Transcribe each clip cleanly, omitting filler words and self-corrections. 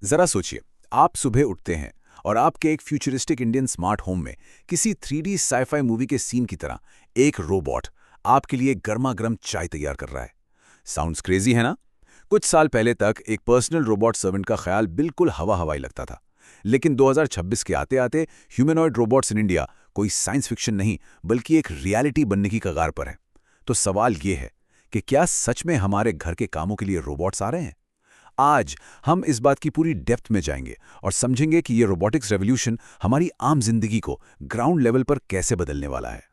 जरा सोचिए, आप सुबह उठते हैं और आपके एक फ्यूचरिस्टिक इंडियन स्मार्ट होम में किसी 3D साईफाई मूवी के सीन की तरह एक रोबोट आपके लिए गर्मा गर्म चाय तैयार कर रहा है। साउंड्स क्रेजी है ना? कुछ साल पहले तक एक पर्सनल रोबोट सर्वेंट का ख्याल बिल्कुल हवा हवाई लगता था, लेकिन 2026 के आते आते ह्यूमनॉइड रोबोट्स इन इंडिया कोई साइंस फिक्शन नहीं बल्कि एक रियलिटी बनने की कगार पर है। तो सवाल ये है कि क्या सच में हमारे घर के कामों के लिए रोबोट्स आ रहे हैं? आज हम इस बात की पूरी डेप्थ में जाएंगे और समझेंगे कि ये रोबोटिक्स रेवोल्यूशन हमारी आम जिंदगी को ग्राउंड लेवल पर कैसे बदलने वाला है।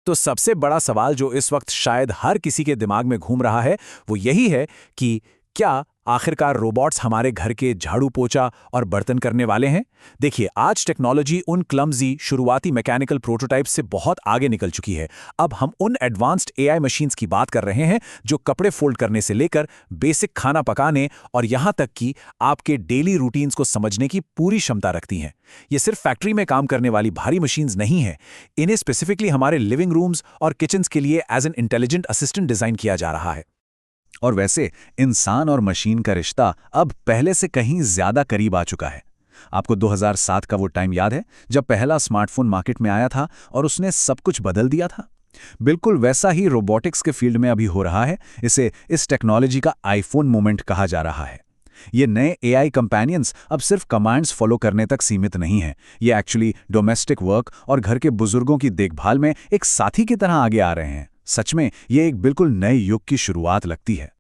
तो सबसे बड़ा सवाल जो इस वक्त शायद हर किसी के दिमाग में घूम रहा है वो यही है कि क्या आखिरकार रोबोट्स हमारे घर के झाड़ू पोछा और बर्तन करने वाले हैं। देखिए, आज टेक्नोलॉजी उन क्लमजी शुरुआती मैकेनिकल प्रोटोटाइप से बहुत आगे निकल चुकी है। अब हम उन एडवांस्ड एआई मशीन्स की बात कर रहे हैं जो कपड़े फोल्ड करने से लेकर बेसिक खाना पकाने और यहां तक कि आपके डेली रूटीन्स को समझने की पूरी क्षमता रखती हैं। ये सिर्फ फैक्ट्री में काम करने वाली भारी मशीन्स नहीं है, इन्हें स्पेसिफिकली हमारे लिविंग रूम्स और किचन्स के लिए as an intelligent assistant design किया जा रहा है। और वैसे इंसान और मशीन का रिश्ता अब पहले से कहीं ज्यादा करीब आ चुका है। आपको 2007 का वो टाइम याद है जब पहला स्मार्टफोन मार्केट में आया था और उसने सब कुछ बदल दिया था? बिल्कुल वैसा ही रोबोटिक्स के फील्ड में अभी हो रहा है। इस टेक्नोलॉजी का आईफोन मोमेंट कहा जा रहा है। ये नए एआई कंपेनियंस अब सिर्फ कमांड्स फॉलो करने तक सीमित नहीं है। ये एक्चुअली डोमेस्टिक वर्क और घर के बुजुर्गों की देखभाल में एक साथी की तरह आगे आ रहे हैं। सच में ये एक बिल्कुल नए युग की शुरुआत लगती है।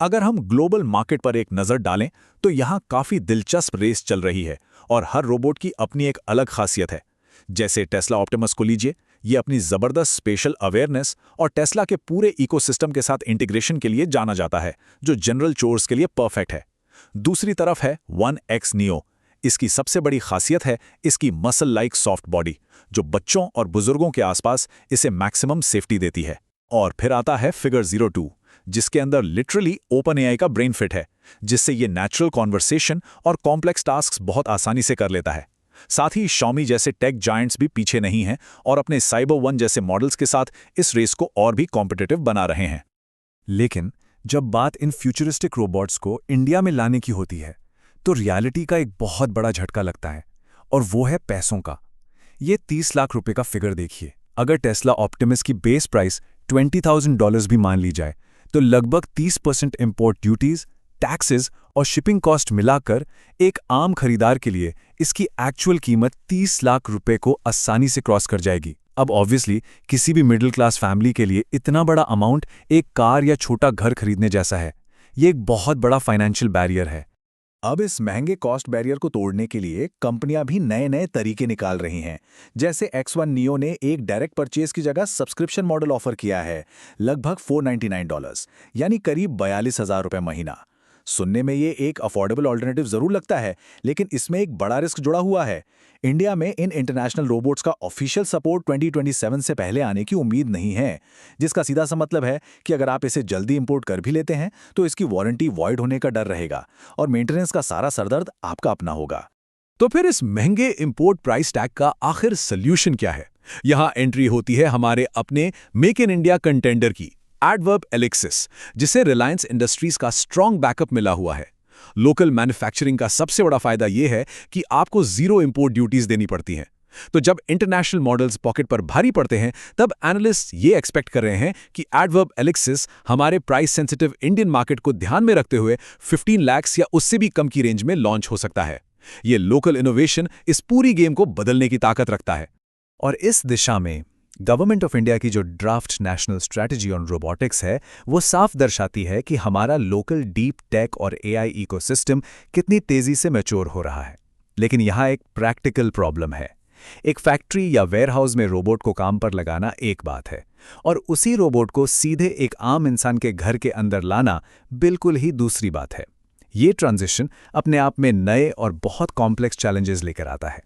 अगर हम ग्लोबल मार्केट पर एक नज़र डालें तो यहाँ काफ़ी दिलचस्प रेस चल रही है और हर रोबोट की अपनी एक अलग खासियत है। जैसे टेस्ला ऑप्टिमस को लीजिए, ये अपनी ज़बरदस्त स्पेशल अवेयरनेस और टेस्ला के पूरे इकोसिस्टम के साथ इंटीग्रेशन के लिए जाना जाता है, जो जनरल चोर्स के लिए परफेक्ट है। दूसरी तरफ है 1X नियो। इसकी सबसे बड़ी खासियत है इसकी मसल लाइक सॉफ्ट बॉडी, जो बच्चों और बुजुर्गों के आसपास इसे मैक्सिमम सेफ्टी देती है। और फिर आता है फिगर 02, जिसके अंदर लिटरली ओपन एआई का ब्रेन फिट है, जिससे ये नेचुरल कॉन्वर्सेशन और कॉम्प्लेक्स टास्क्स बहुत आसानी से कर लेता है। साथ ही Xiaomi जैसे टेक जायंट्स भी पीछे नहीं हैं और अपने साइबर वन जैसे मॉडल्स के साथ इस रेस को और भी कॉम्पिटिटिव बना रहे हैं। लेकिन जब बात इन फ्यूचरिस्टिक रोबोट्स को इंडिया में लाने की होती है तो रियलिटी का एक बहुत बड़ा झटका लगता है, और वो है पैसों का। ये 30 लाख रुपए का फिगर देखिए। अगर टेस्ला ऑप्टिमस की बेस प्राइस $20,000 भी मान ली जाए तो लगभग 30% इंपोर्ट ड्यूटीज, टैक्सेस और शिपिंग कॉस्ट मिलाकर एक आम खरीदार के लिए इसकी एक्चुअल कीमत 30 लाख रुपए को आसानी से क्रॉस कर जाएगी। अब ऑब्वियसली किसी भी मिडिल क्लास फैमिली के लिए इतना बड़ा अमाउंट एक कार या छोटा घर खरीदने जैसा है। ये एक बहुत बड़ा फाइनेंशियल बैरियर है। अब इस महंगे कॉस्ट बैरियर को तोड़ने के लिए कंपनियां भी नए नए तरीके निकाल रही हैं। जैसे X1 नियो ने एक डायरेक्ट परचेज की जगह सब्सक्रिप्शन मॉडल ऑफर किया है, लगभग $499, यानी करीब 42,000 रुपये महीना। सुनने में ये एक अफोर्डेबल ऑल्टरनेटिव जरूर लगता है, लेकिन इसमें एक बड़ा रिस्क जुड़ा हुआ है। इंडिया में इन इंटरनेशनल रोबोट्स का ऑफिशियल सपोर्ट 2027 से पहले आने की उम्मीद नहीं है, जिसका सीधा सा मतलब है कि अगर आप इसे जल्दी इंपोर्ट कर भी लेते हैं तो इसकी वारंटी वॉइड होने का डर रहेगा और मेंटेनेंस का सारा सरदर्द आपका अपना होगा। तो फिर इस महंगे इंपोर्ट प्राइस टैग का आखिर सोल्यूशन क्या है? यहां एंट्री होती है हमारे अपने मेक इन इंडिया कंटेंडर की, एडवर्ब एलेक्सिस, जिसे रिलायंस इंडस्ट्रीज का स्ट्रॉन्ग बैकअप मिला हुआ है। लोकल मैन्युफैक्चरिंग का सबसे बड़ा फायदा यह है कि आपको जीरो इंपोर्ट ड्यूटीज देनी पड़ती हैं। तो जब इंटरनेशनल मॉडल्स पॉकेट पर भारी पड़ते हैं, तब एनालिस्ट ये एक्सपेक्ट कर रहे हैं कि एडवर्ब एलेक्सिस हमारे प्राइस सेंसिटिव इंडियन मार्केट को ध्यान में रखते हुए 15 लाख या उससे भी कम की रेंज में लॉन्च हो सकता है। ये लोकल इनोवेशन इस पूरी गेम को बदलने की ताकत रखता है। और इस दिशा में गवर्नमेंट ऑफ इंडिया की जो draft national strategy on robotics है, वो साफ दर्शाती है कि हमारा लोकल डीप टेक और एआई इकोसिस्टम कितनी तेजी से मैच्योर हो रहा है। लेकिन यहाँ एक प्रैक्टिकल प्रॉब्लम है। एक फैक्ट्री या वेयरहाउस में रोबोट को काम पर लगाना एक बात है, और उसी रोबोट को सीधे एक आम इंसान के घर के अंदर लाना बिल्कुल ही दूसरी बात है। ये ट्रांजिशन अपने आप में नए और बहुत कॉम्प्लेक्स चैलेंजेस लेकर आता है।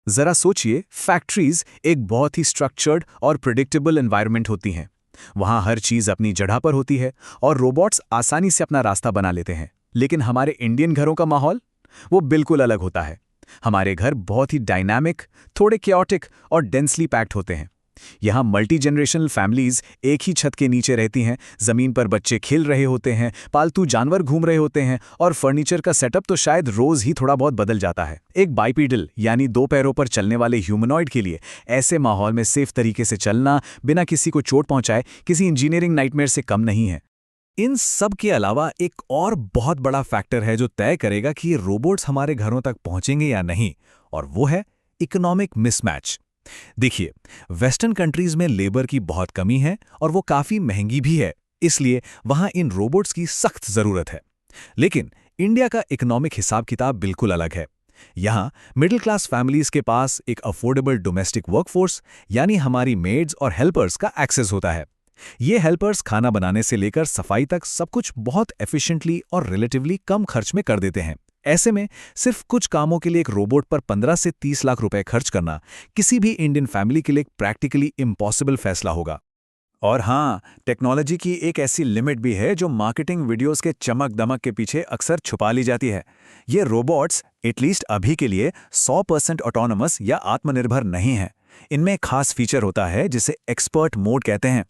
जरा सोचिए, फैक्ट्रीज एक बहुत ही स्ट्रक्चर्ड और प्रिडिक्टेबल एनवायरनमेंट होती हैं। वहां हर चीज अपनी जगह पर होती है और रोबोट्स आसानी से अपना रास्ता बना लेते हैं। लेकिन हमारे इंडियन घरों का माहौल वो बिल्कुल अलग होता है। हमारे घर बहुत ही डायनामिक, थोड़े क्योटिक और डेंसली पैक्ड होते हैं। यहाँ मल्टी जनरेशनल फैमिलीज एक ही छत के नीचे रहती हैं, जमीन पर बच्चे खेल रहे होते हैं, पालतू जानवर घूम रहे होते हैं और फर्नीचर का सेटअप तो शायद रोज ही थोड़ा बहुत बदल जाता है। एक बाइपीडल यानी 2 पैरों पर चलने वाले ह्यूमनॉइड के लिए ऐसे माहौल में सेफ तरीके से चलना बिना किसी को चोट पहुंचाए किसी इंजीनियरिंग नाइटमेयर से कम नहीं है। इन सब के अलावा एक और बहुत बड़ा फैक्टर है जो तय करेगा कि ये रोबोट्स हमारे घरों तक पहुंचेंगे या नहीं, और वो है इकोनॉमिक मिसमैच। देखिए, वेस्टर्न कंट्रीज में लेबर की बहुत कमी है और वो काफी महंगी भी है, इसलिए वहां इन रोबोट्स की सख्त जरूरत है। लेकिन इंडिया का इकोनॉमिक हिसाब किताब बिल्कुल अलग है। यहाँ मिडिल क्लास फैमिलीज के पास एक अफोर्डेबल डोमेस्टिक वर्कफोर्स यानी हमारी मेड्स और हेल्पर्स का एक्सेस होता है। ये हेल्पर्स खाना बनाने से लेकर सफाई तक सब कुछ बहुत एफिशिएंटली और रिलेटिवली कम खर्च में कर देते हैं। ऐसे में सिर्फ कुछ कामों के लिए एक रोबोट पर 15 से 30 लाख रुपए खर्च करना किसी भी इंडियन फैमिली के लिए एक प्रैक्टिकली इम्पॉसिबल फैसला होगा। और हाँ, टेक्नोलॉजी की एक ऐसी लिमिट भी है जो मार्केटिंग वीडियोस के चमक दमक के पीछे अक्सर छुपा ली जाती है। ये रोबोट्स एटलीस्ट अभी के लिए 100% ऑटोनोमस या आत्मनिर्भर नहीं हैं। इनमें एक खास फीचर होता है जिसे एक्सपर्ट मोड कहते हैं।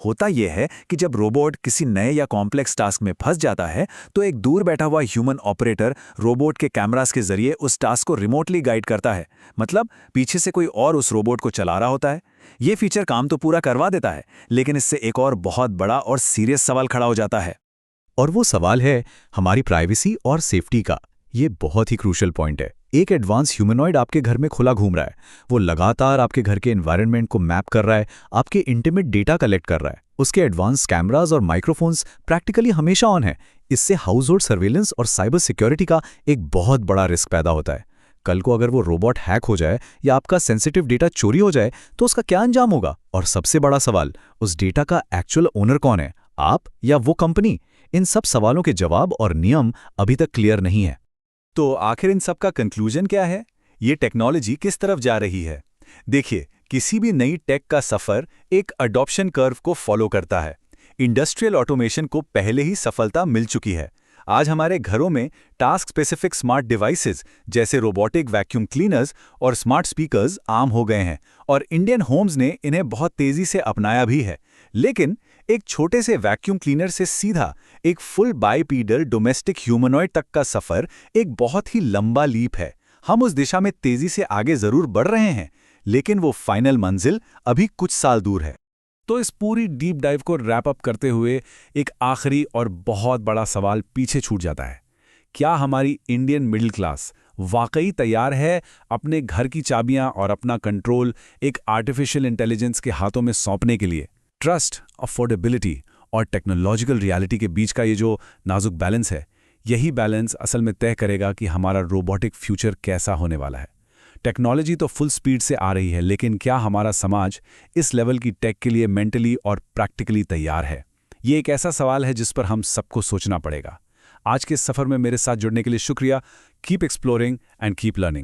होता यह है कि जब रोबोट किसी नए या कॉम्प्लेक्स टास्क में फंस जाता है तो एक दूर बैठा हुआ ह्यूमन ऑपरेटर रोबोट के कैमरास के जरिए उस टास्क को रिमोटली गाइड करता है। मतलब पीछे से कोई और उस रोबोट को चला रहा होता है। ये फीचर काम तो पूरा करवा देता है, लेकिन इससे एक और बहुत बड़ा और सीरियस सवाल खड़ा हो जाता है। और वो सवाल है हमारी प्राइवेसी और सेफ्टी का। ये बहुत ही क्रूशियल पॉइंट है। एक एडवांस ह्यूमनॉइड आपके घर में खुला घूम रहा है, वो लगातार आपके घर के एनवायरनमेंट को मैप कर रहा है, आपके इंटीमेट डेटा कलेक्ट कर रहा है। उसके एडवांस कैमरास और माइक्रोफोन्स प्रैक्टिकली हमेशा ऑन है। इससे हाउस होल्ड सर्वेलेंस और साइबर सिक्योरिटी का एक बहुत बड़ा रिस्क पैदा होता है। कल को अगर वो रोबोट हैक हो जाए या आपका सेंसिटिव डेटा चोरी हो जाए तो उसका क्या अंजाम होगा? और सबसे बड़ा सवाल, उस डेटा का एक्चुअल ओनर कौन है, आप या वो कंपनी? इन सब सवालों के जवाब और नियम अभी तक क्लियर नहीं है। तो आखिर इन सब का कंक्लूजन क्या है? ये टेक्नोलॉजी किस तरफ जा रही है? देखिए, किसी भी नई टेक का सफर एक अडॉप्शन कर्व को फॉलो करता है। इंडस्ट्रियल ऑटोमेशन को पहले ही सफलता मिल चुकी है। आज हमारे घरों में टास्क स्पेसिफिक स्मार्ट डिवाइसेस जैसे रोबोटिक वैक्यूम क्लीनर्स और स्मार्ट स्पीकर्स आम हो गए हैं और इंडियन होम्स ने इन्हें बहुत तेजी से अपनाया भी है। लेकिन एक छोटे से वैक्यूम क्लीनर से सीधा एक फुल बाइपीडल डोमेस्टिक ह्यूमनॉइड तक का सफर एक बहुत ही लंबा लीप है। हम उस दिशा में तेजी से आगे जरूर बढ़ रहे हैं, लेकिन वो फाइनल मंजिल अभी कुछ साल दूर है। तो इस पूरी डीप डाइव को रैप अप करते हुए एक आखिरी और बहुत बड़ा सवाल पीछे छूट जाता है। क्या हमारी इंडियन मिडिल क्लास वाकई तैयार है अपने घर की चाबियां और अपना कंट्रोल एक आर्टिफिशियल इंटेलिजेंस के हाथों में सौंपने के लिए? ट्रस्ट, अफोर्डेबिलिटी और टेक्नोलॉजिकल रियलिटी के बीच का ये जो नाजुक बैलेंस है, यही बैलेंस असल में तय करेगा कि हमारा रोबोटिक फ्यूचर कैसा होने वाला है। टेक्नोलॉजी तो फुल स्पीड से आ रही है, लेकिन क्या हमारा समाज इस लेवल की टेक के लिए मेंटली और प्रैक्टिकली तैयार है? ये एक ऐसा सवाल है जिस पर हम सबको सोचना पड़ेगा। आज के इस सफर में मेरे साथ जुड़ने के लिए शुक्रिया। Keep exploring and keep learning.